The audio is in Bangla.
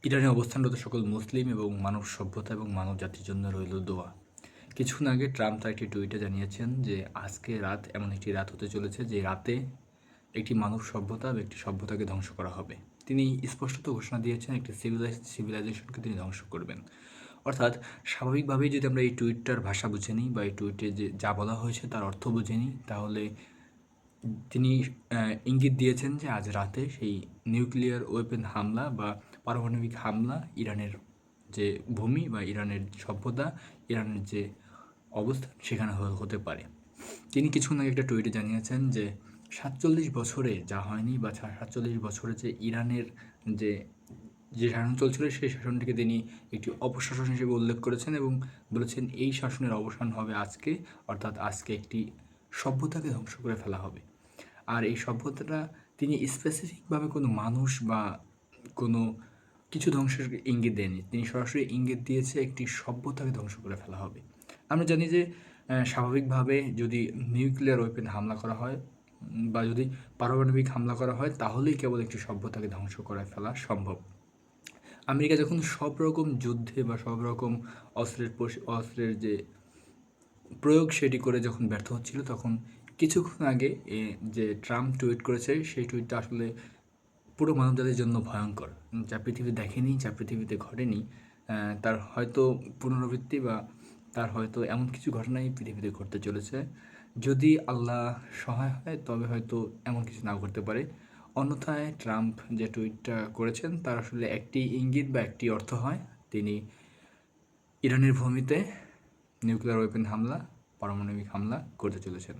ইরানে অবস্থানরত সকল মুসলিম এবং মানব সভ্যতা এবং মানব জাতির জন্য রইল দোয়া। কিছুক্ষণ আগে ট্রাম্প তার একটি টুইটে জানিয়েছেন যে আজকে রাত এমন একটি রাত হতে চলেছে যে রাতে একটি মানব সভ্যতা বা একটি সভ্যতাকে ধ্বংস করা হবে। তিনি স্পষ্টত ঘোষণা দিয়েছেন একটি সিভিলাইজেশনকে তিনি ধ্বংস করবেন। অর্থাৎ স্বাভাবিকভাবেই যদি আমরা এই টুইটটার ভাষা বুঝে নিই বা এই টুইটে যে যা বলা হয়েছে তার অর্থ বুঝে নিই, তাহলে তিনি ইঙ্গিত দিয়েছেন যে আজ রাতে সেই নিউক্লিয়ার ওয়েপেন হামলা বা পারমাণবিক হামলা ইরানের যে ভূমি বা ইরানের সভ্যতা, ইরানের যে অবস্থান সেখানে হতে পারে। তিনি কিছুক্ষণ আগে একটা টুইটে জানিয়েছেন যে ৪৭ বছরে যা হয়নি বা ৪৭ বছরে যে ইরানের যে যে শাসন চলছিল সেই শাসনটিকে তিনি একটি অপশাসন হিসেবে উল্লেখ করেছেন এবং বলেছেন এই শাসনের অবসান হবে আজকে, অর্থাৎ আজকে একটি সভ্যতাকে ধ্বংস করে ফেলা হবে। আর এই সভ্যতাটা তিনি স্পেসিফিকভাবে কোনো মানুষ বা কোনো কিছু ধ্বংসের ইঙ্গিত দেয়নি। তিনি সরাসরি ইঙ্গিত দিয়েছে একটি সভ্যতাকে ধ্বংস করে ফেলা হবে। আমরা জানি যে স্বাভাবিকভাবে যদি নিউক্লিয়ার ওয়েপেন হামলা করা হয় বা যদি পারমাণবিক হামলা করা হয় তাহলেই কেবল একটি সভ্যতাকে ধ্বংস করে ফেলা সম্ভব। আমেরিকা যখন সব রকম যুদ্ধে বা সব রকম অস্ত্রের যে প্রয়োগ সেটি করে যখন ব্যর্থ হচ্ছিল, তখন কিছুক্ষণ আগে যে ট্রাম্প টুইট করেছে সেই টুইটটা আসলে পুরো মানবজাতির জন্য ভয়ঙ্কর। যা পৃথিবী দেখেনি, যা পৃথিবীতে ঘটেনি, তার হয়তো পুনরাবৃত্তি বা তার হয়তো এমন কিছু ঘটনাই পৃথিবীতে ঘটতে চলেছে। যদি আল্লাহ সহায় হয় তবে হয়তো এমন কিছু নাও ঘটতে পারে। অন্যথায় ট্রাম্প যে টুইটটা করেছেন তার আসলে একটি ইঙ্গিত বা একটি অর্থ হয়, তিনি ইরানের ভূমিতে নিউক্লিয়ার ওয়েপেন হামলা, পারমাণবিক হামলা করতে চলেছেন।